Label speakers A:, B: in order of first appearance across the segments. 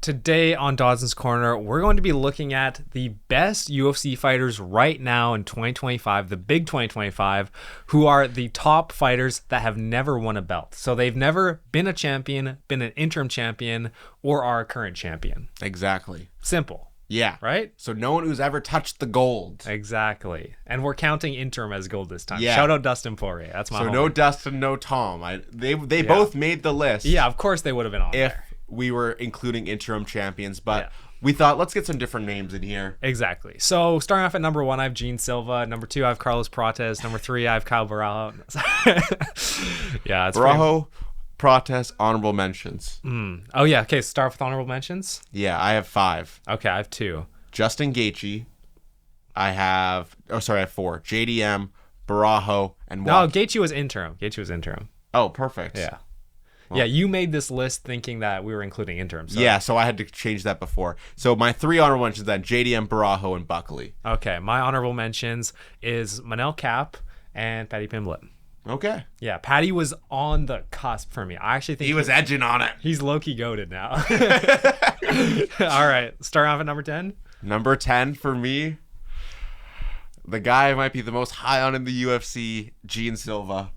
A: today on Dodson's Corner, we're going to be looking at the best UFC fighters right now in 2025, the big 2025, who are the top fighters that have never won a belt. So they've never been a champion, been an interim champion, or are a current champion.
B: Exactly.
A: Simple.
B: Yeah.
A: Right?
B: So no one who's ever touched the gold.
A: Exactly. And we're counting interim as gold this time.
B: Yeah.
A: Shout out Dustin Poirier. That's my homie.
B: no Dustin, no Tom. They both made the list.
A: Yeah, of course they would have been on
B: if
A: there.
B: we were including interim champions, but
A: Yeah.
B: we thought let's get some different names in here.
A: Exactly. So starting off at number 1, I have Jean Silva. Number 2, I have Carlos Prates. Number 3, I have Kyle Barajo. Yeah, it's
B: Barajo, Prates, honorable mentions.
A: Oh yeah. Okay. Start with honorable mentions.
B: Yeah, I have 5.
A: Okay, I have 2.
B: Justin Gaethje. I have 4. JDM, Barajo, and
A: No,
B: Walk.
A: Gaethje was interim.
B: Oh, perfect.
A: Yeah. Yeah, you made this list thinking that we were including interim. So.
B: Yeah, so I had to change that before. So my 3 honorable mentions then JDM, Barajo, and Buckley.
A: Okay, my honorable mentions is Manel Cap and Paddy Pimblett.
B: Okay.
A: Yeah, Paddy was on the cusp for me. I actually think
B: He was edging on it.
A: he's low-key goated now. All right, start off at number 10.
B: Number 10 for me, the guy I might be the most high on in the UFC, Jean Silva.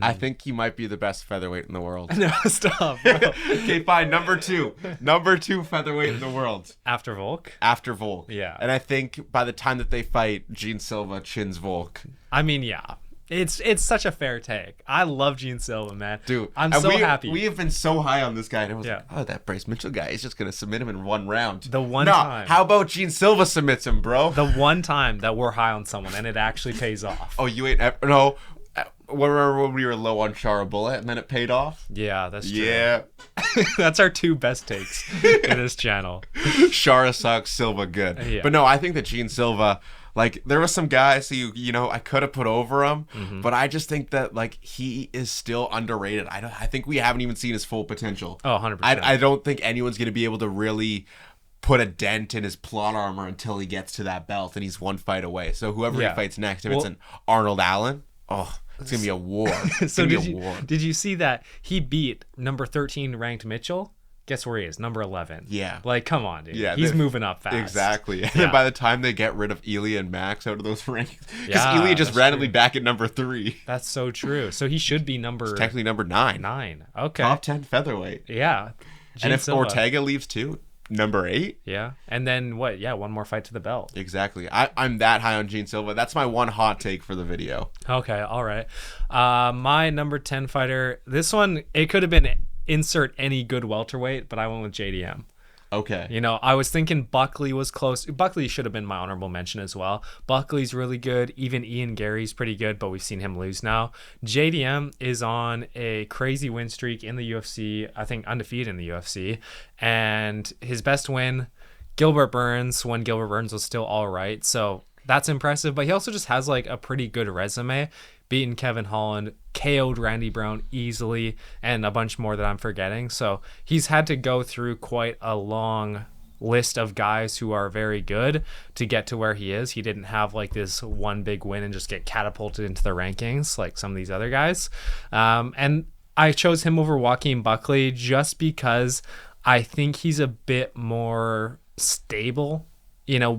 B: I think he might be the best featherweight in the world.
A: No, stop, bro.
B: Okay, fine. Number 2. Number 2 featherweight in the world.
A: After Volk?
B: After Volk.
A: Yeah.
B: And I think by the time that they fight, Jean Silva chins Volk.
A: I mean, yeah. It's such a fair take. I love Jean Silva, man.
B: Dude,
A: I'm
B: and
A: so happy.
B: We have been so high on this guy. And I was
A: Yeah.
B: like, oh, that Bryce Mitchell guy is just going to submit him in one round.
A: The one
B: No,
A: time.
B: how about Jean Silva submits him, bro?
A: The one time that we're high on someone and it actually pays off.
B: Oh, you ain't ever... No. Remember when we were low on Chara Bullet and then it paid off?
A: Yeah, that's true.
B: Yeah.
A: That's our 2 best takes in this channel.
B: Chara sucks, Silva good.
A: Yeah.
B: But no, I think that Jean Silva, like, there was some guys who, I could have put over him, but I just think that, like, he is still underrated. I think we haven't even seen his full potential.
A: Oh, 100%.
B: I don't think anyone's going to be able to really put a dent in his plot armor until he gets to that belt and he's one fight away. So whoever he fights next, if it's an Arnold Allen, it's going to be a war. It's
A: So
B: going to be a war.
A: did you see that he beat number 13 ranked Mitchell? Guess where he is? Number 11.
B: Yeah.
A: Like, come on, dude.
B: Yeah,
A: He's moving up fast.
B: Exactly. And
A: Yeah.
B: then by the time they get rid of Ilya and Max out of those rankings, because
A: Yeah,
B: Ilya just
A: that's
B: randomly
A: true.
B: back at number 3.
A: That's so true. So he should be number
B: Technically number 9.
A: 9. Okay.
B: Top 10 featherweight.
A: Yeah. Jean
B: And if
A: Silva.
B: Ortega leaves too, number 8.
A: Yeah. And then what? Yeah, one more fight to the belt.
B: Exactly. I'm that high on Jean Silva. That's my one hot take for the video.
A: Okay, all right. My number 10 fighter, this one, it could have been insert any good welterweight, but I went with JDM.
B: Okay.
A: I was thinking Buckley was close. Buckley should have been my honorable mention as well. Buckley's really good. Even Ian Gary's pretty good, but we've seen him lose now. JDM is on a crazy win streak in the UFC, I think undefeated in the UFC. And his best win, Gilbert Burns, when Gilbert Burns was still all right. So that's impressive. But he also just has like a pretty good resume. Beaten Kevin Holland, KO'd Randy Brown easily, and a bunch more that I'm forgetting. So he's had to go through quite a long list of guys who are very good to get to where he is. He didn't have like this one big win and just get catapulted into the rankings like some of these other guys. And I chose him over Joaquin Buckley just because I think he's a bit more stable.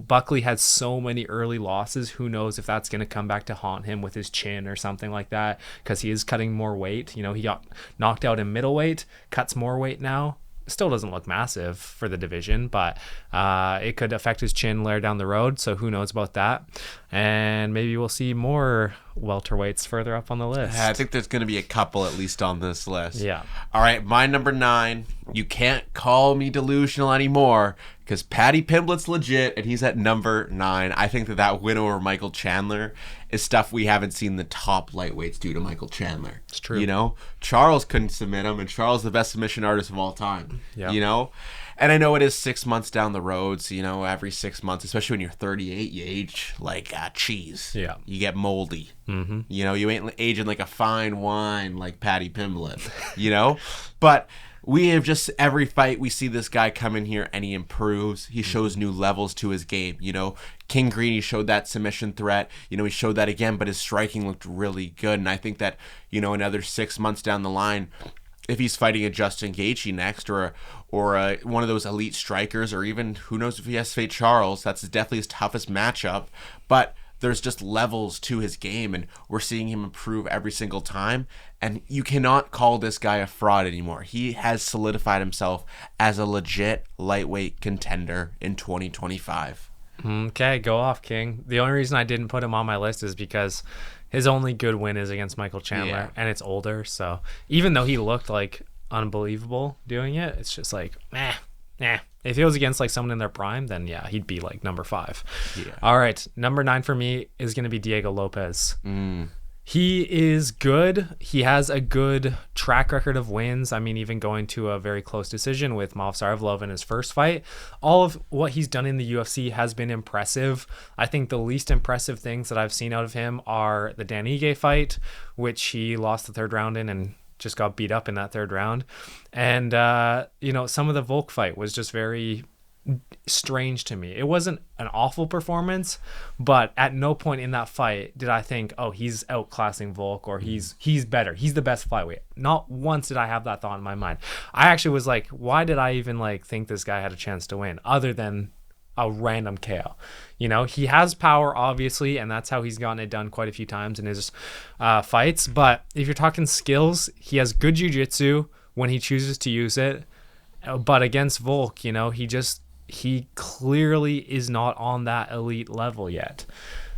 A: Buckley had so many early losses. Who knows if that's going to come back to haunt him with his chin or something like that, because he is cutting more weight. He got knocked out in middleweight, cuts more weight now. Still doesn't look massive for the division, but it could affect his chin later down the road. So who knows about that? And maybe we'll see more welterweights further up on the list.
B: Yeah, I think there's going to be a couple at least on this list.
A: Yeah.
B: All right, my number 9. You can't call me delusional anymore because Paddy Pimblett's legit and he's at number 9. I think that win over Michael Chandler is stuff we haven't seen the top lightweights do to Michael Chandler.
A: It's true.
B: Charles couldn't submit him, and Charles is the best submission artist of all time.
A: Yeah.
B: And I know it is 6 months down the road, so, every 6 months, especially when you're 38, you age like cheese.
A: Yeah.
B: You get moldy.
A: Mm-hmm.
B: You ain't aging like a fine wine like Paddy Pimblett, But we have just, every fight we see this guy come in here and he improves. He shows new levels to his game, King Green, he showed that submission threat. He showed that again, but his striking looked really good. And I think that, another 6 months down the line, if he's fighting a Justin Gaethje next, or one of those elite strikers, or even who knows if he has to fight Charles. That's definitely his toughest matchup. But there's just levels to his game, and we're seeing him improve every single time. And you cannot call this guy a fraud anymore. He has solidified himself as a legit lightweight contender in 2025.
A: Okay, go off, King. The only reason I didn't put him on my list is because his only good win is against Michael Chandler, and it's older. So even though he looked like unbelievable doing it, it's just like, nah. If it was against like someone in their prime, then yeah, he'd be like number 5.
B: Yeah.
A: All right, number 9 for me is going to be Diego Lopez. He is good. He has a good track record of wins. I mean, even going to a very close decision with Movsarivlov in his first fight. All of what he's done in the UFC has been impressive. I think the least impressive things that I've seen out of him are the Dan Ige fight, which he lost the 3rd round in and just got beat up in that 3rd round. And, some of the Volk fight was just very strange to me. It wasn't an awful performance, but at no point in that fight did I think, oh, he's outclassing Volk, or he's better. He's the best flyweight. Not once did I have that thought in my mind. I actually was like, why did I even think this guy had a chance to win other than a random KO? He has power, obviously, and that's how he's gotten it done quite a few times in his fights. But if you're talking skills, he has good jiu-jitsu when he chooses to use it. But against Volk, he clearly is not on that elite level yet.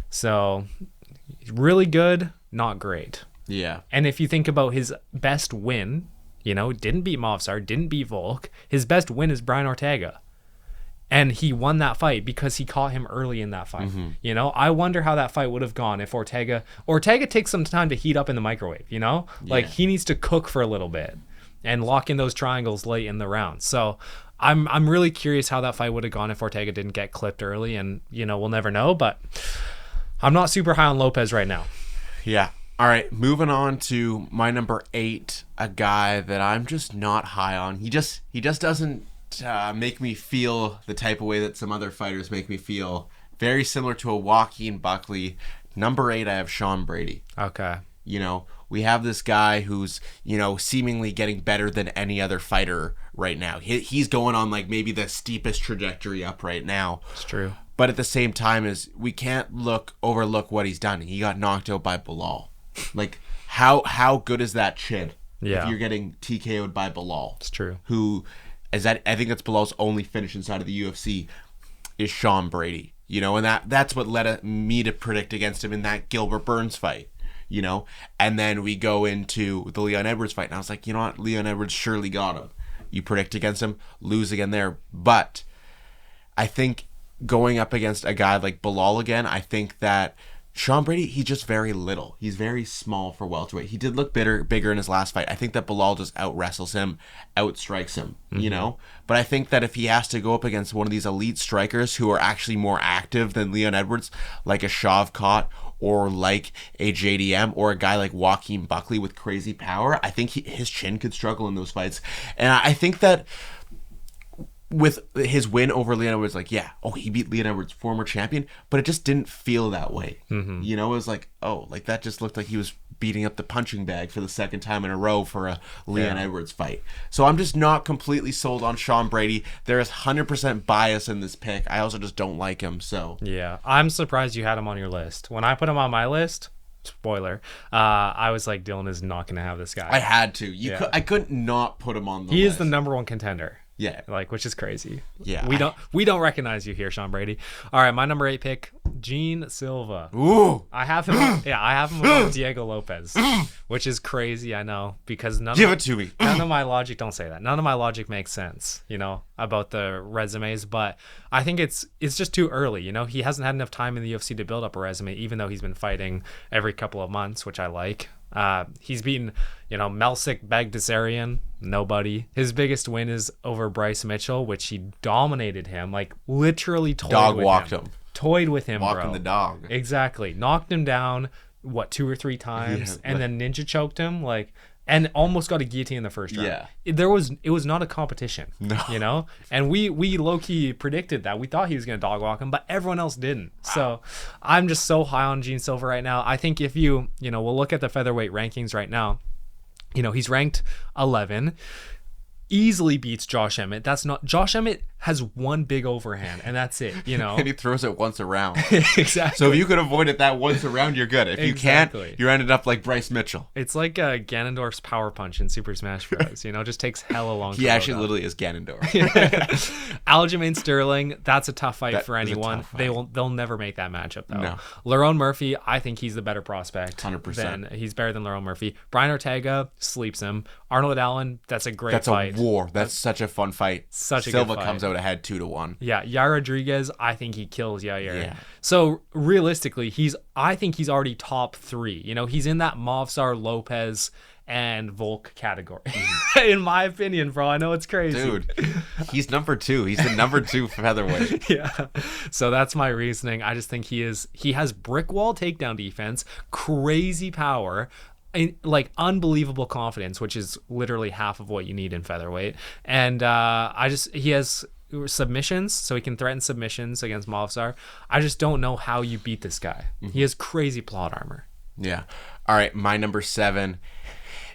A: So really good, not great.
B: Yeah.
A: And if you think about his best win, didn't beat Movsar, didn't beat Volk. His best win is Brian Ortega. And he won that fight because he caught him early in that fight. I wonder how that fight would have gone if Ortega takes some time to heat up in the microwave, he needs to cook for a little bit and lock in those triangles late in the round. So I'm really curious how that fight would have gone if Ortega didn't get clipped early, and we'll never know, but I'm not super high on Lopez right now.
B: Yeah. All right, moving on to my number 8, a guy that I'm just not high on. He just doesn't make me feel the type of way that some other fighters make me feel. Very similar to a Joaquin Buckley. Number 8, I have Sean Brady.
A: Okay.
B: We have this guy who's, seemingly getting better than any other fighter right now. He's going on maybe the steepest trajectory up right now.
A: It's true.
B: But at the same time, we can't overlook what he's done. He got knocked out by Bilal. How good is that chin?
A: Yeah.
B: If you're getting TKO'd by Bilal.
A: It's true.
B: I think that's Bilal's only finish inside of the UFC is Sean Brady. And that's what led me to predict against him in that Gilbert Burns fight. And then we go into the Leon Edwards fight, and I was like, you know what, Leon Edwards surely got him. You predict against him, lose again there. But I think going up against a guy like Bilal again, I think that Sean Brady, he's just very little. He's very small for welterweight. He did look bigger in his last fight. I think that Bilal just out-wrestles him, outstrikes him, But I think that if he has to go up against one of these elite strikers who are actually more active than Leon Edwards, like a Shavkat or like a JDM or a guy like Joaquin Buckley with crazy power, I think his chin could struggle in those fights. And I think that with his win over Leon Edwards, he beat Leon Edwards, former champion, but it just didn't feel that way. It was that just looked like he was beating up the punching bag for the second time in a row for a Leon Edwards fight. So I'm just not completely sold on Sean Brady. There is 100% bias in this pick. I also just don't like him. So
A: yeah, I'm surprised you had him on your list. When I put him on my list, spoiler, I was like, Dylan is not going to have this guy.
B: I had to. I couldn't not put him on the list.
A: He is the number 1 contender.
B: Yeah.
A: Which is crazy.
B: Yeah.
A: We don't recognize you here, Sean Brady. All right, my number 8 pick, Jean Silva.
B: Ooh.
A: I have him with Diego Lopez, which is crazy, I know, because
B: Give it to me.
A: None of my logic, don't say that. None of my logic makes sense, about the resumes, but I think it's just too early, He hasn't had enough time in the UFC to build up a resume, even though he's been fighting every couple of months, which I like. He's beaten, Melsik Bagdasaryan, nobody. His biggest win is over Bryce Mitchell, which he dominated him, literally toyed with him,
B: Walking
A: bro.
B: the dog.
A: Exactly. Knocked him down, 2 or 3 times, and then ninja choked him, and almost got a guillotine in the first round.
B: Yeah.
A: It was not a competition.
B: No.
A: And we low-key predicted that. We thought he was going to dog walk him, but everyone else didn't. Wow. So I'm just so high on Jean Silva right now. I think if we'll look at the featherweight rankings right now, He's ranked 11. Easily beats Josh Emmett. Josh Emmett has one big overhand, and that's it,
B: And he throws it once around.
A: Exactly.
B: So if you could avoid it that once around, you're good. If you can't, you're ended up like Bryce Mitchell.
A: It's like Ganondorf's power punch in Super Smash Bros. Just takes hella long.
B: He actually literally is Ganondorf.
A: Aljamain Sterling, that's a tough fight for anyone. They'll never make that matchup though.
B: No.
A: Lerone Murphy, I think he's the better prospect.
B: 100%.
A: He's better than Lerone Murphy. Brian Ortega sleeps him. Arnold Allen, that's a great fight.
B: That's a war. That's such a fun fight.
A: Such a
B: Silva
A: good fight.
B: comes out ahead 2-1.
A: Yeah, Yair Rodriguez, I think he kills Yair.
B: Yeah.
A: So realistically, I think he's already top 3. He's in that Movsar, Lopez, and Volk category. In my opinion, bro. I know it's crazy.
B: Dude, he's number 2. He's the number 2 featherweight.
A: Yeah. So that's my reasoning. I just think he has brick wall takedown defense, crazy power, like unbelievable confidence, which is literally half of what you need in featherweight. And he has submissions, so he can threaten submissions against Movsar. I just don't know how you beat this guy. He has crazy plot armor.
B: Yeah. All right, my number 7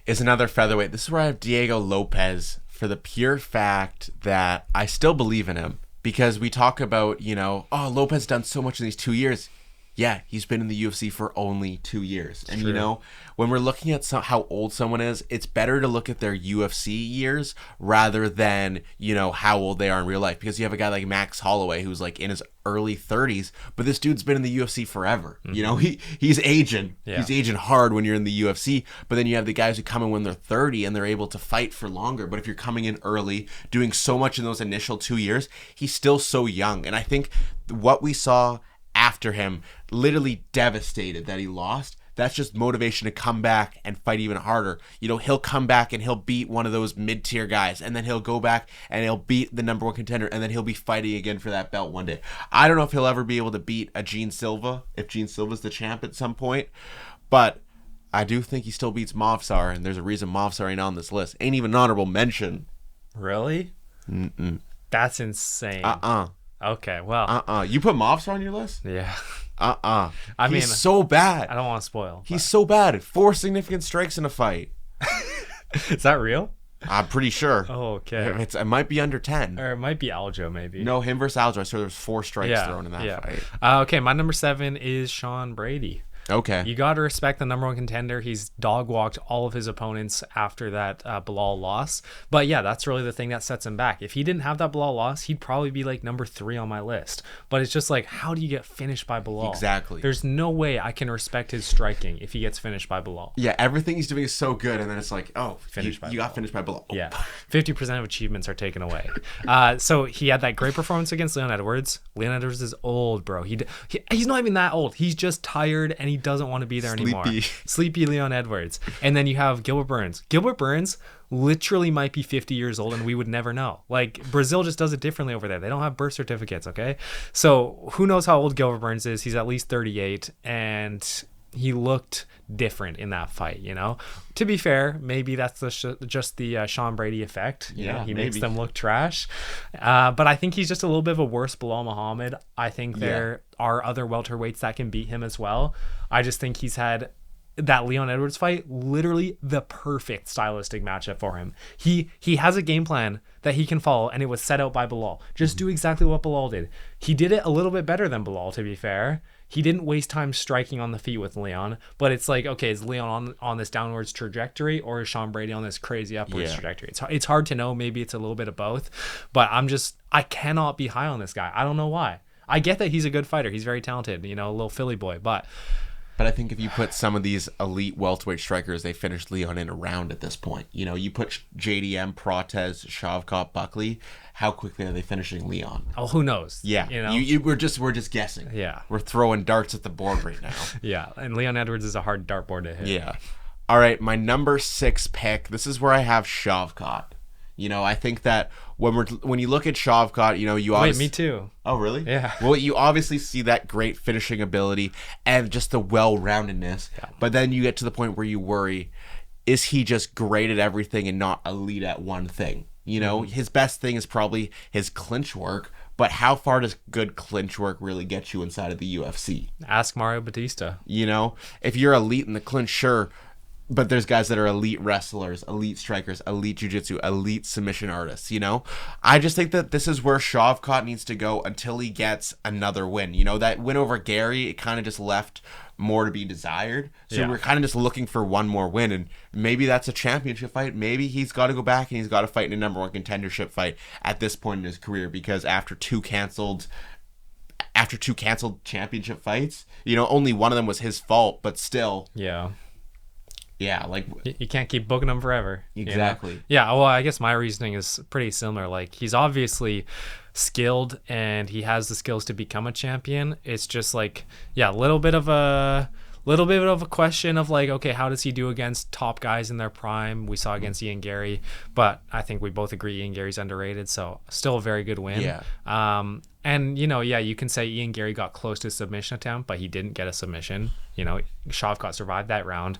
B: is another featherweight. This is where I have Diego Lopez for the pure fact that I still believe in him, because we talk about, Lopez done so much in these 2 years. Yeah, he's been in the UFC for only 2 years. And,
A: True.
B: When we're looking at how old someone is, it's better to look at their UFC years rather than, how old they are in real life. Because you have a guy like Max Holloway who's like in his early 30s, but this dude's been in the UFC forever. Mm-hmm. He's aging. Yeah. He's aging hard when you're in the UFC. But then you have the guys who come in when they're 30 and they're able to fight for longer. But if you're coming in early, doing so much in those initial 2 years, he's still so young. And I think what we saw after him, literally devastated that he lost, that's just motivation to come back and fight even harder. He'll come back and he'll beat one of those mid-tier guys, and then he'll go back and he'll beat the number 1 contender, and then he'll be fighting again for that belt one day. I don't know if he'll ever be able to beat a Jean Silva, if Jean Silva's the champ at some point, but I do think he still beats Movsar, and there's a reason Movsar ain't on this list. Ain't even an honorable mention.
A: Really?
B: Mm-mm.
A: That's insane. Okay, well.
B: You put Movsar on your list?
A: Yeah.
B: He's so bad.
A: I don't want to spoil.
B: He's so bad. 4 significant strikes in a fight.
A: Is that real?
B: I'm pretty sure.
A: Oh, okay.
B: It might be under 10.
A: Or it might be Aljo, maybe.
B: No, him versus Aljo. I saw there was 4 strikes thrown in that fight.
A: Okay, my number 7 is Sean Brady.
B: Okay.
A: You got to respect the number 1 contender. He's dog walked all of his opponents after that Bilal loss. But yeah, that's really the thing that sets him back. If he didn't have that Bilal loss, he'd probably be like number 3 on my list. But it's just like, how do you get finished by Bilal?
B: Exactly.
A: There's no way I can respect his striking if he gets finished by Bilal.
B: Yeah, everything he's doing is so good, and then it's like, oh, you got finished by Bilal.
A: Yeah, 50% of achievements are taken away. So he had that great performance against Leon Edwards. Leon Edwards is old, bro. He's not even that old. He's just tired, and he doesn't want to be there anymore. Sleepy Leon Edwards. And then you have Gilbert Burns. Gilbert Burns literally might be 50 years old, and we would never know. Like, Brazil just does it differently over there. They don't have birth certificates, okay? So who knows how old Gilbert Burns is? He's at least 38, and he looked different in that fight, To be fair, maybe that's just the Sean Brady effect. He makes them look trash. But I think he's just a little bit of a worse Bilal Muhammad. I think there are other welterweights that can beat him as well. I just think he's had that Leon Edwards fight, literally the perfect stylistic matchup for him. He has a game plan that he can follow, and it was set out by Bilal. Just do exactly what Bilal did. He did it a little bit better than Bilal, to be fair. He didn't waste time striking on the feet with Leon, but it's like, okay, is Leon on this downwards trajectory, or is Sean Brady on this crazy upwards trajectory? It's hard to know. Maybe it's a little bit of both, but I cannot be high on this guy. I don't know why. I get that he's a good fighter. He's very talented, a little Philly boy, but
B: I think if you put some of these elite welterweight strikers, they finished Leon in a round at this point. You put JDM, Protez, Shavkat, Buckley. How quickly are they finishing Leon?
A: Oh, who knows?
B: Yeah, we're just guessing.
A: Yeah,
B: we're throwing darts at the board right now.
A: Yeah, and Leon Edwards is a hard dartboard to hit.
B: Yeah. All right, my number 6 pick. This is where I have Shavkat. I think that when you look at Shavkat, you obviously...
A: Wait, me too.
B: Oh, really?
A: Yeah.
B: Well, you obviously see that great finishing ability and just the well-roundedness. Yeah. But then you get to the point where you worry, is he just great at everything and not elite at one thing? His best thing is probably his clinch work, but how far does good clinch work really get you inside of the UFC?
A: Ask Mario Batista.
B: If you're elite in the clinch, sure, but there's guys that are elite wrestlers, elite strikers, elite jiu-jitsu, elite submission artists, you know? I just think that this is where Shavkat needs to go until he gets another win. You know, that win over Gary, it kind of just left more to be desired. So we're kind of just looking for one more win, and maybe that's a championship fight. Maybe he's got to go back and he's got to fight in a number one contendership fight at this point in his career, because after two canceled championship fights, you know, only one of them was his fault, but still. Yeah, like
A: you can't keep booking him forever.
B: Exactly.
A: You know? Yeah, well, I guess my reasoning is pretty similar. Like, he's obviously skilled and he has the skills to become a champion. It's just like, a little bit of a question of like, okay, how does he do against top guys in their prime? We saw against Ian Gary, but I think we both agree Ian Gary's underrated, so still a very good win. And you know, you can say Ian Gary got close to a submission attempt, but he didn't get a submission. You know, Shavkat survived that round,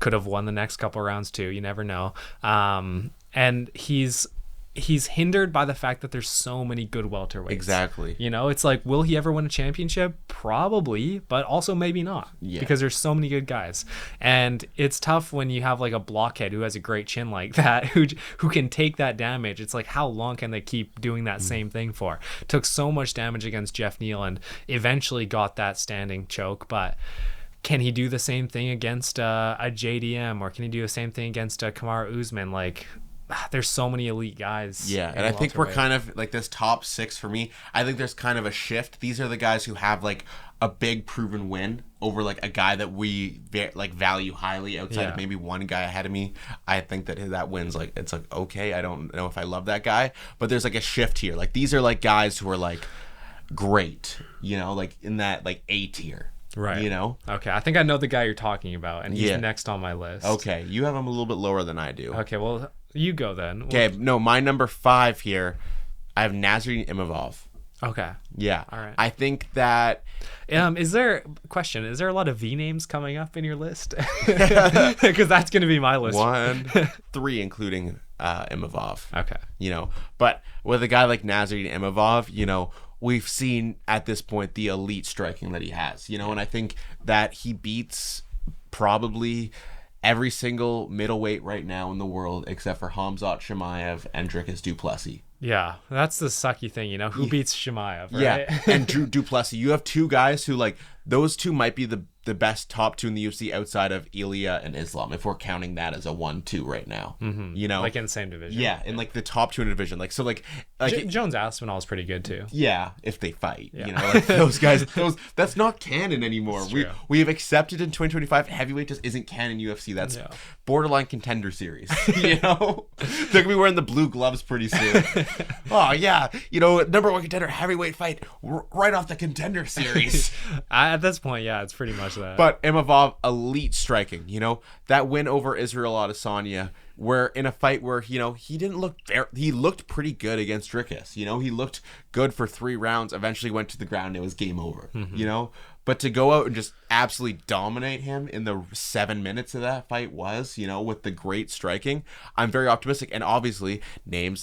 A: could have won the next couple rounds too. You never know. And he's hindered by the fact that there's so many good welterweights.
B: Exactly.
A: You know, it's like, will he ever win a championship? Probably, but also maybe not, because there's so many good guys. And it's tough when you have like a blockhead who has a great chin like that, who can take that damage. It's like, how long can they keep doing that same thing for? Took so much damage against Jeff Neal and eventually got that standing choke, but can he do the same thing against a JDM, or can he do the same thing against Kamaru Usman? Like, there's so many elite guys.
B: Yeah, and I think we're kind of like this top six for me. I think there's kind of a shift. These are the guys who have like a big proven win over like a guy that we like value highly outside of maybe one guy ahead of me. I think that win's like, it's like, okay, I don't know if I love that guy, but there's like a shift here. Like, these are like guys who are like great, you know, like in that like A tier.
A: Right.
B: You know?
A: Okay, I think I know the guy you're talking about, and he's next on my list.
B: Okay, you have him a little bit lower than I do.
A: Okay, well, you go then.
B: Okay, no, my number 5 here, I have Nasruddin Imavov.
A: Okay.
B: Yeah.
A: All right.
B: I think that...
A: is there a lot of V names coming up in your list? Because that's going to be my list.
B: 1, 3, including Imavov.
A: Okay.
B: You know, but with a guy like Nasruddin Imavov, you know, we've seen at this point the elite striking that he has, you know, and I think that he beats probably every single middleweight right now in the world except for Khamzat Chimaev and Dricus du Plessis.
A: Yeah, that's the sucky thing, you know, who beats Chimaev, right?
B: Yeah, and du Plessis. You have two guys who, like, those two might be the best top two in the UFC outside of Ilya and Islam, if we're counting that as a 1-2 right now.
A: Mm-hmm.
B: You know,
A: like in the same division.
B: Yeah, in like the top two in the division. Like, so like
A: Jones Aspinall is pretty good too.
B: Yeah, if they fight, you know, like those guys. That's not canon anymore. We have accepted in 2025 heavyweight just isn't canon UFC. That's borderline contender series. You know, they're gonna be wearing the blue gloves pretty soon. Oh yeah, you know, number one contender heavyweight fight right off the contender series.
A: At this point, yeah, it's pretty much that.
B: But Imavov, elite striking, you know, that win over Israel Adesanya, where in a fight where, you know, he didn't look he looked pretty good against Dricus, you know, he looked good for 3 rounds, eventually went to the ground, it was game over, you know, but to go out and just absolutely dominate him in the 7 minutes of that fight was, you know, with the great striking, I'm very optimistic. And obviously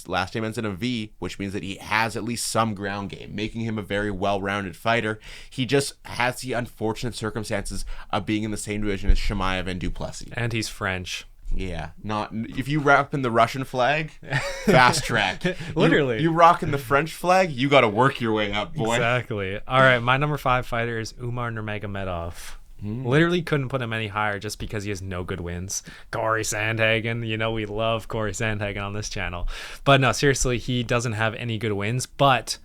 B: last name ends in a V, which means that he has at least some ground game, making him a very well-rounded fighter. He just has the unfortunate circumstances of being in the same division as Chimaev and du Plessis.
A: And he's French.
B: Yeah, not if you wrap in the Russian flag, fast track.
A: Literally,
B: you rock in the French flag, you got to work your way up, boy.
A: Exactly. All right, my number 5 fighter is Umar Nurmagomedov. Literally couldn't put him any higher just because he has no good wins. Corey Sandhagen, you know we love Corey Sandhagen on this channel, but no, seriously, he doesn't have any good wins, but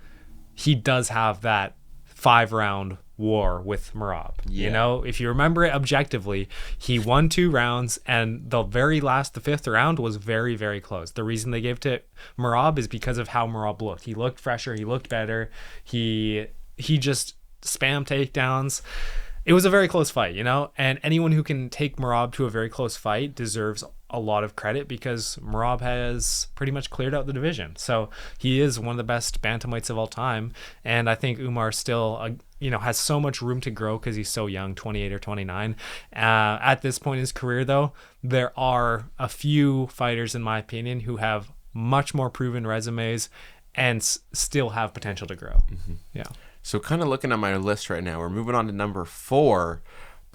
A: he does have that 5-round war with Merab. You know, if you remember it objectively, he won 2 rounds, and the 5th round was very, very close. The reason they gave to Merab is because of how Merab looked. He looked fresher, he looked better, he just spammed takedowns. It was a very close fight, you know, and anyone who can take Merab to a very close fight deserves a lot of credit because Merab has pretty much cleared out the division. So he is one of the best bantamweights of all time. And I think Umar still, has so much room to grow because he's so young, 28 or 29. At this point in his career, though, there are a few fighters, in my opinion, who have much more proven resumes and still have potential to grow. Yeah.
B: So kind of looking at my list right now, we're moving on to number 4.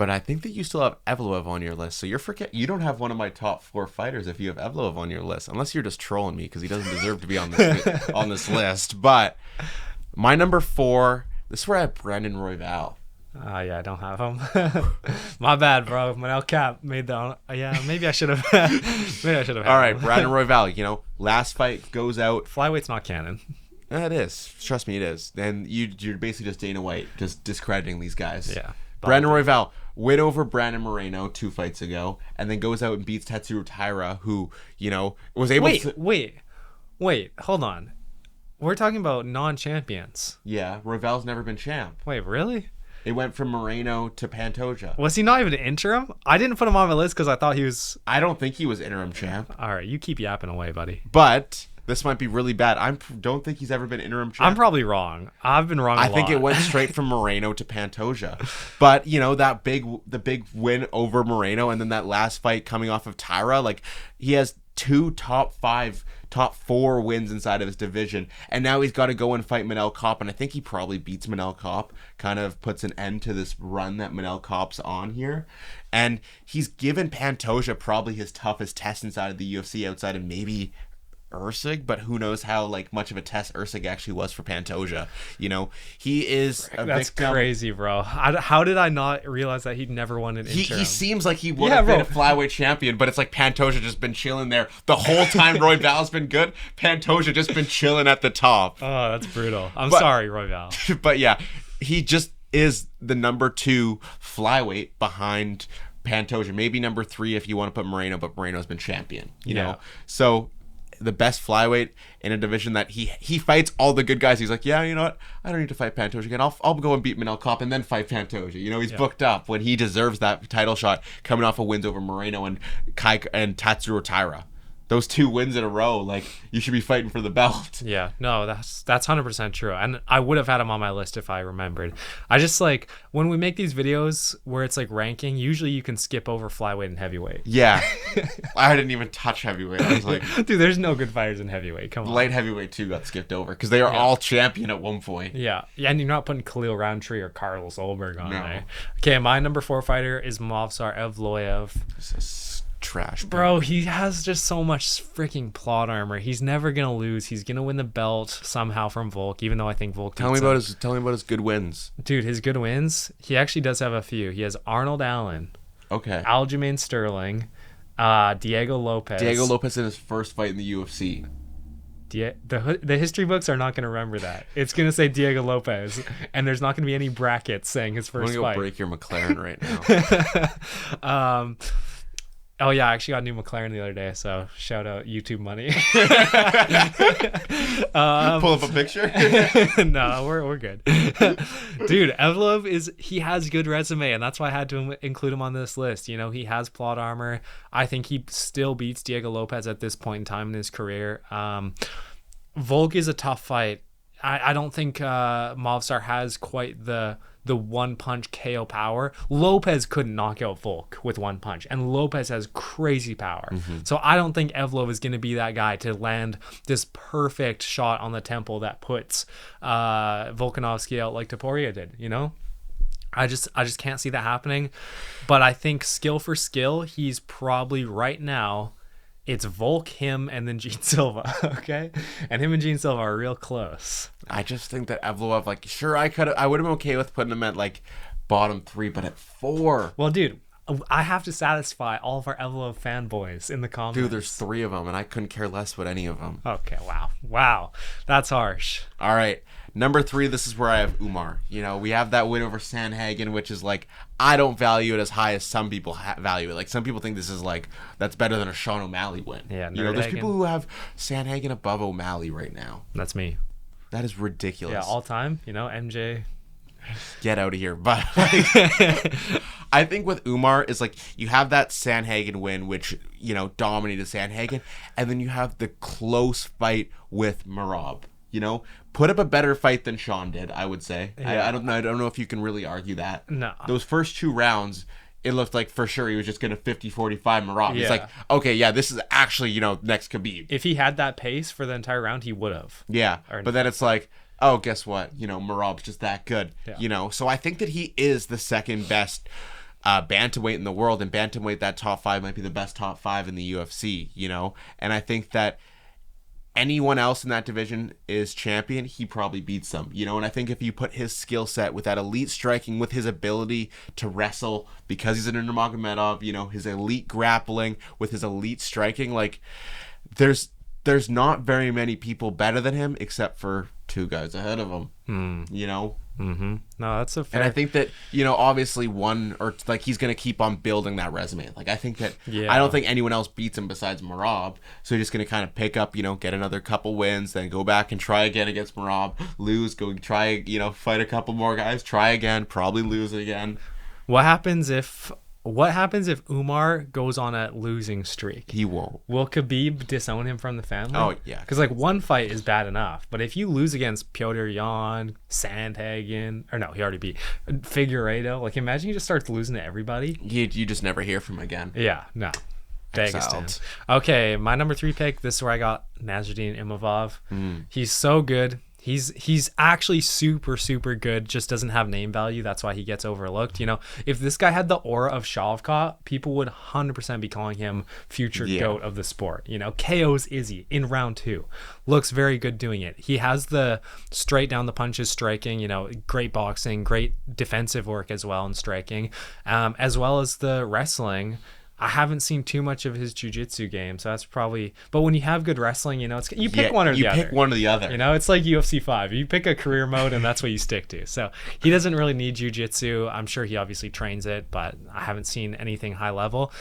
B: But I think that you still have Evloev on your list. So you don't have one of my top 4 fighters if you have Evloev on your list. Unless you're just trolling me because he doesn't deserve to be on this on this list. But my number 4, this is where I have Brandon Royval.
A: Yeah, I don't have him. My bad, bro. Manel Cap made the. Yeah, maybe I should have. Maybe I should have.
B: All right, Brandon Royval. Last fight goes out.
A: Flyweight's not canon.
B: It is. Trust me, it is. And you're basically just Dana White, just discrediting these guys.
A: Yeah.
B: Brandon Royval win over Brandon Moreno 2 fights ago, and then goes out and beats Tatsuro Taira, who was able to.
A: Wait. Hold on. We're talking about non-champions.
B: Yeah, Royval's never been champ.
A: Wait, really?
B: It went from Moreno to Pantoja.
A: Was he not even an interim? I didn't put him on my list because I thought he was.
B: I don't think he was interim champ.
A: All right, you keep yapping away, buddy.
B: But this might be really bad. I don't think he's ever been interim champ.
A: I'm probably wrong. I've been wrong. I
B: think it went straight from Moreno to Pantoja. But the big win over Moreno, and then that last fight coming off of Taira, like he has 2 top 4 wins inside of his division, and now he's got to go and fight Manel Kopp, and I think he probably beats Manel Kopp, kind of puts an end to this run that Manel Kopp's on here, and he's given Pantoja probably his toughest test inside of the UFC outside of maybe Ursig, but who knows how much of a test Ursig actually was for Pantoja. He is a
A: That's
B: victim.
A: crazy, bro. How did I not realize that he'd never won an interim?
B: He seems like he would have been a flyweight champion, but it's like Pantoja just been chilling there the whole time. Royval's been good. Pantoja just been chilling at the top.
A: Oh, that's brutal. I'm sorry, Royval.
B: But yeah, he just is the number 2 flyweight behind Pantoja. Maybe number 3 if you want to put Moreno, but Moreno's been champion. You know, so the best flyweight in a division that he fights all the good guys. He's like, yeah, you know what? I don't need to fight Pantoja again. I'll go and beat Manel Kopp and then fight Pantoja. He's booked up when he deserves that title shot coming off of wins over Moreno and Tatsuro Taira. Those 2 wins in a row, you should be fighting for the belt.
A: Yeah, no, that's 100% true. And I would have had him on my list if I remembered. I just when we make these videos where it's ranking, usually you can skip over flyweight and heavyweight.
B: Yeah. I didn't even touch heavyweight. I was like,
A: dude, there's no good fighters in heavyweight. Come on.
B: Light heavyweight too got skipped over because they are all champion at one point.
A: Yeah. And you're not putting Khalil Roundtree or Carlos Olberg on there. Okay, my number 4 fighter is Movsar Evloev.
B: This is trash,
A: bro. He has just so much freaking plot armor. He's never gonna lose. He's gonna win the belt somehow from Volk, even though I think Volk.
B: Tell me about his good wins,
A: dude. His good wins. He actually does have a few. He has Arnold Allen.
B: Okay.
A: Aljamain Sterling, Diego Lopez.
B: Diego Lopez in his first fight in the UFC.
A: The history books are not going to remember that. It's going to say Diego Lopez, and there's not going to be any brackets saying his first fight.
B: I'm going to go break your McLaren right now.
A: Oh yeah, I actually got a new McLaren the other day, so shout out YouTube money.
B: Pull up a picture?
A: No, we're good. Dude, Evloev he has good resume, and that's why I had to include him on this list. He has plot armor. I think he still beats Diego Lopez at this point in time in his career. Volk is a tough fight. I don't think Movsar has quite the one punch KO power. Lopez couldn't knock out Volk with one punch, and Lopez has crazy power. So I don't think Evloev is going to be that guy to land this perfect shot on the temple that puts Volkanovski out like Topuria did. I just can't see that happening. But I think skill for skill, he's probably right now. It's Volk, him, and then Jean Silva, okay? And him and Jean Silva are real close.
B: I just think that Evloev, sure, I would have been okay with putting him at, bottom 3, but at 4.
A: Well, dude, I have to satisfy all of our Evloev fanboys in the comments.
B: Dude, there's 3 of them, and I couldn't care less about any of them.
A: Okay, wow. That's harsh.
B: All right. Number 3, this is where I have Umar. We have that win over Sandhagen, which is I don't value it as high as some people value it. Some people think this is that's better than a Sean O'Malley win.
A: Yeah,
B: there's people who have Sandhagen above O'Malley right now.
A: That's me.
B: That is ridiculous.
A: Yeah, all time. MJ.
B: Get out of here. But I think with Umar is you have that Sandhagen win, which dominated Sandhagen, and then you have the close fight with Merab. Put up a better fight than Sean did, I would say. Yeah. I don't know if you can really argue that.
A: No.
B: Those first 2 rounds, it looked like for sure he was just going to 50-45 Merab.
A: Yeah.
B: It's okay, yeah, this is actually, next Khabib.
A: If he had that pace for the entire round, he would have.
B: Yeah, but then it's oh, guess what? Merab's just that good. Yeah. So I think that he is the second best bantamweight in the world, and bantamweight, that top 5 might be the best top 5 in the UFC, you know? And I think that anyone else in that division is champion, he probably beats them, you know? And I think if you put his skill set with that elite striking, with his ability to wrestle, because he's an Nurmagomedov, you know, his elite grappling with his elite striking, like, there's not very many people better than him except for 2 guys ahead of him, you know?
A: No, that's a fair.
B: And I think that, you know, obviously one, or like, he's going to keep on building that resume. Like, I think that, I don't think anyone else beats him besides Merab. So he's just going to kind of pick up, you know, get another couple wins, then go back and try again against Merab, lose, go try, you know, fight a couple more guys, try again, probably lose again.
A: What happens if Umar goes on a losing streak?
B: He won't.
A: Will Khabib disown him from the family?
B: Oh, yeah.
A: Because, like, one fight is bad enough. But if you lose against Piotr Jan, Sandhagen, or no, he already beat Figueiredo. Like, imagine he just starts losing to everybody.
B: You just never hear from him again.
A: Yeah, no. Vegas to him.
B: Exiled.
A: Okay, my number 3 pick. This is where I got Nasruddin Imavov. He's so good. He's actually super, super good, just doesn't have name value. That's why he gets overlooked. You know, if this guy had the aura of Shavkat, people would 100% be calling him future GOAT of the sport. You know, KO's Izzy in round 2. Looks very good doing it. He has the straight down the punches striking, you know, great boxing, great defensive work as well in striking, as well as the wrestling. I haven't seen too much of his jiu-jitsu game, so that's probably. But when you have good wrestling, you know, it's you pick one or the other.
B: You pick one or the other.
A: You know, it's like UFC 5. You pick a career mode, and that's what you stick to. So he doesn't really need jiu-jitsu. I'm sure he obviously trains it, but I haven't seen anything high level.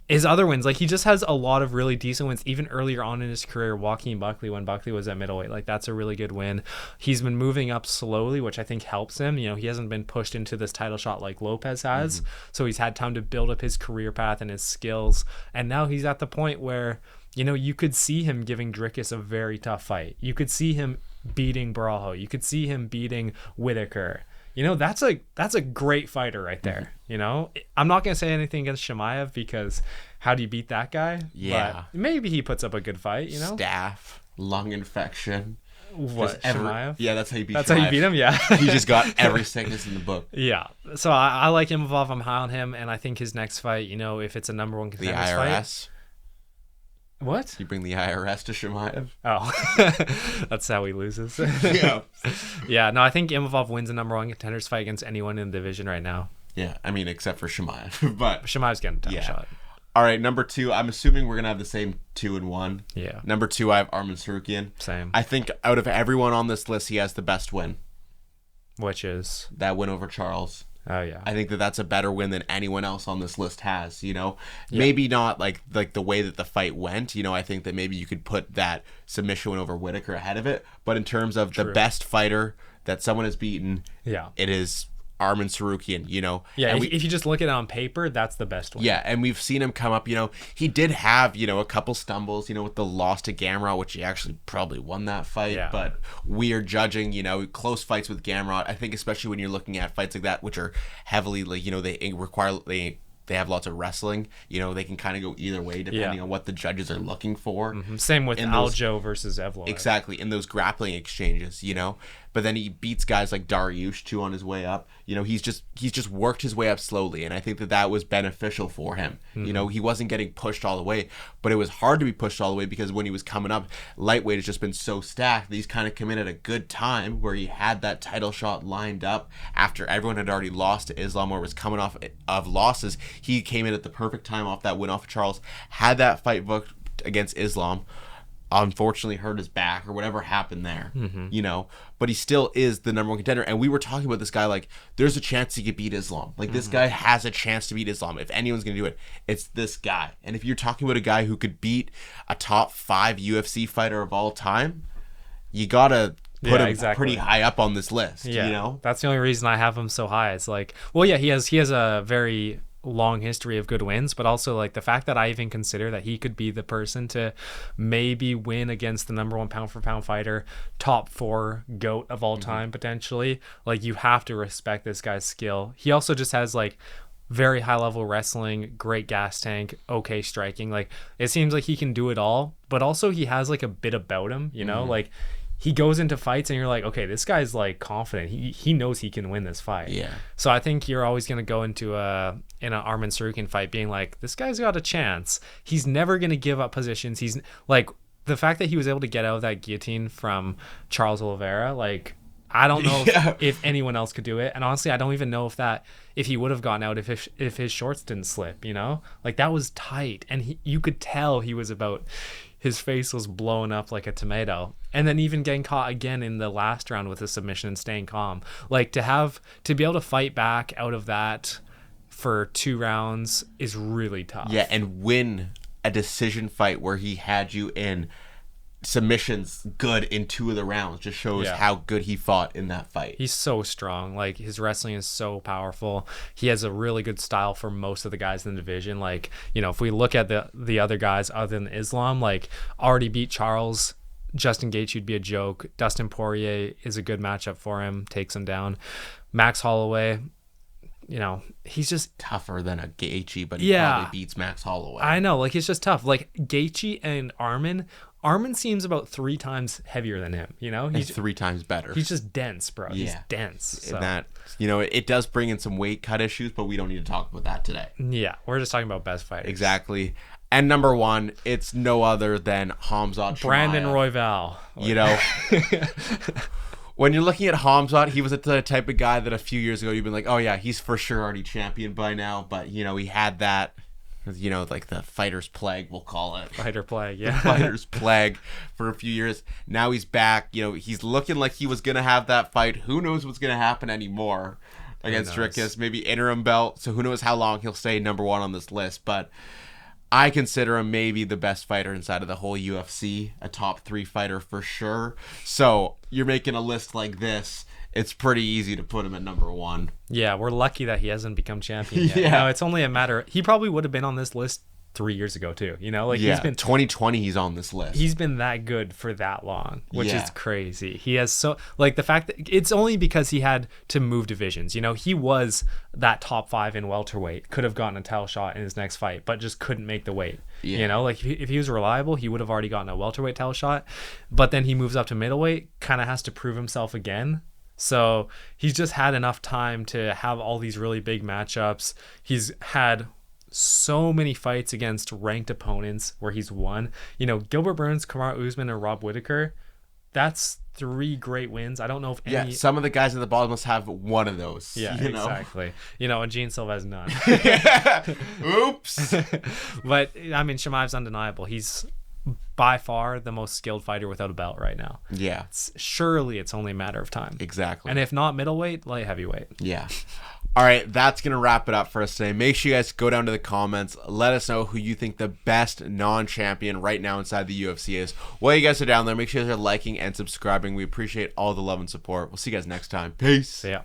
A: His other wins, like, he just has a lot of really decent wins, even earlier on in his career. Joaquin Buckley, when Buckley was at middleweight, like, that's a really good win. He's been moving up slowly, which I think helps him. You know, he hasn't been pushed into this title shot like Lopez has, so he's had time to build up his career path and his skills, and now he's at the point where, you know, you could see him giving Dricus a very tough fight. You could see him beating Barajo. You could see him beating Whitaker. You know, that's a great fighter right there. You know, I'm not going to say anything against Chimaev, because how do you beat that guy?
B: Yeah.
A: But maybe he puts up a good fight, you know?
B: Staph, lung infection.
A: What, Chimaev?
B: Yeah, that's how you beat
A: That's
B: Chimaev.
A: how you beat him? Yeah.
B: He just got every sickness in the book.
A: Yeah. So I like Imavov. I'm high on him, and I think his next fight, you know, if it's a number 1
B: The
A: contenders
B: IRS.
A: fight. What?
B: You bring the IRS to Chimaev.
A: Oh, that's how he loses.
B: Yeah.
A: Yeah, no, I think Imavov wins a number 1 contenders fight against anyone in the division right now.
B: Yeah, I mean, except for Chimaev. But
A: Chimaev's getting a tough shot.
B: All right, number 2. I'm assuming we're gonna have the same 2 and 1.
A: Yeah.
B: Number 2, I have Arman Sarukian.
A: Same.
B: I think out of everyone on this list, he has the best win.
A: Which is?
B: That win over Charles.
A: Oh, yeah.
B: I think that that's a better win than anyone else on this list has, you know? Maybe not like the way that the fight went, you know? I think that maybe you could put that submission win over Whitaker ahead of it, but in terms of the best fighter that someone has beaten, it is Arman Sarukian, you know?
A: Yeah, if you just look at it on paper, that's the best one.
B: Yeah, and we've seen him come up, you know, he did have, you know, a couple stumbles, you know, with the loss to Gamrot, which he actually probably won that fight, but we are judging, you know, close fights with Gamrot. I think especially when you're looking at fights like that, which are heavily, like, you know, they have lots of wrestling, you know, they can kind of go either way depending on what the judges are looking for.
A: Same with Aljo versus Evloev.
B: Exactly, in those grappling exchanges, you know. But then he beats guys like Dariush too on his way up. You know, he's just worked his way up slowly, and I think that was beneficial for him. You know, he wasn't getting pushed all the way, but it was hard to be pushed all the way because when he was coming up, lightweight has just been so stacked that he's kind of come in at a good time where he had that title shot lined up after everyone had already lost to Islam or was coming off of losses. He came in at the perfect time off that win off of Charles, had that fight booked against Islam. Unfortunately hurt his back or whatever happened there, you know, but he still is the number 1 contender. And we were talking about this guy, like, there's a chance he could beat Islam. Like, this guy has a chance to beat Islam. If anyone's going to do it, it's this guy. And if you're talking about a guy who could beat a top 5 UFC fighter of all time, you got to put him pretty high up on this list, you know?
A: That's the only reason I have him so high. It's like, well, yeah, he has a very long history of good wins, but also, like, the fact that I even consider that he could be the person to maybe win against the number 1 pound for pound fighter, top 4 GOAT of all time potentially. Like, you have to respect this guy's skill. He also just has, like, very high level wrestling, great gas tank, okay striking. Like, it seems like he can do it all, but also he has, like, a bit about him, you know? Like, he goes into fights and you're like, okay, this guy's like confident. He knows he can win this fight.
B: Yeah.
A: So I think you're always going to go into in an Arman Sarukian fight being like, this guy's got a chance. He's never going to give up positions. He's like, the fact that he was able to get out of that guillotine from Charles Oliveira, like, I don't know if anyone else could do it. And honestly, I don't even know if he would have gotten out if his shorts didn't slip, you know? Like, that was tight. And you could tell his face was blown up like a tomato. And then even getting caught again in the last round with a submission and staying calm. Like, to be able to fight back out of that for 2 rounds is really tough.
B: Yeah, and win a decision fight where he had you in submissions good in 2 of the rounds just shows how good he fought in that fight.
A: He's so strong. Like, his wrestling is so powerful. He has a really good style for most of the guys in the division. Like, you know, if we look at the other guys other than Islam, like, already beat Charles. Justin Gaethje would be a joke. Dustin Poirier is a good matchup for him, takes him down. Max Holloway, you know, he's just
B: tougher than a Gaethje, but he probably beats Max Holloway.
A: I know, like, it's just tough. Like, Gaethje and Arman seems about 3 times heavier than him, you know?
B: He's 3 times better.
A: He's just dense, bro. Yeah. He's dense. So.
B: And that, you know, it does bring in some weight cut issues, but we don't need to talk about that today.
A: Yeah, we're just talking about best fighters.
B: Exactly. And number 1, it's no other than Khamzat Chimaev.
A: Brandon Royval.
B: You know, when you're looking at Khamzat, he was the type of guy that a few years ago you've been like, oh yeah, he's for sure already champion by now. But, you know, he had that, you know, like the fighter's plague, we'll call it.
A: Fighter plague, yeah.
B: Fighter's plague for a few years. Now he's back. You know, he's looking like he was going to have that fight. Who knows what's going to happen anymore against Dricus? Maybe interim belt. So who knows how long he'll stay number 1 on this list. But I consider him maybe the best fighter inside of the whole UFC, a top 3 fighter for sure. So you're making a list like this, it's pretty easy to put him at number 1.
A: Yeah, we're lucky that he hasn't become champion yet. No, it's only a matter. He probably would have been on this list 3 years ago too. You know, like he's been
B: 2020. He's on this list.
A: He's been that good for that long, which is crazy. He has the fact that it's only because he had to move divisions. You know, he was that top 5 in welterweight, could have gotten a title shot in his next fight, but just couldn't make the weight. Yeah. You know, like if he was reliable, he would have already gotten a welterweight title shot. But then he moves up to middleweight, kind of has to prove himself again. So he's just had enough time to have all these really big matchups. He's had so many fights against ranked opponents where he's won. You know, Gilbert Burns, Kamaru Usman, and Rob Whittaker. That's 3 great wins. I don't know if any...
B: Yeah, some of the guys at the bottom must have one of those.
A: Yeah, exactly. You know, and Jean Silva has none.
B: Oops.
A: But, I mean, Chimaev's undeniable. He's by far the most skilled fighter without a belt right now.
B: Yeah.
A: Surely it's only a matter of time.
B: Exactly.
A: And if not middleweight, light heavyweight.
B: Yeah. All right, that's going to wrap it up for us today. Make sure you guys go down to the comments. Let us know who you think the best non-champion right now inside the UFC is. While you guys are down there, make sure you guys are liking and subscribing. We appreciate all the love and support. We'll see you guys next time. Peace.
A: See ya.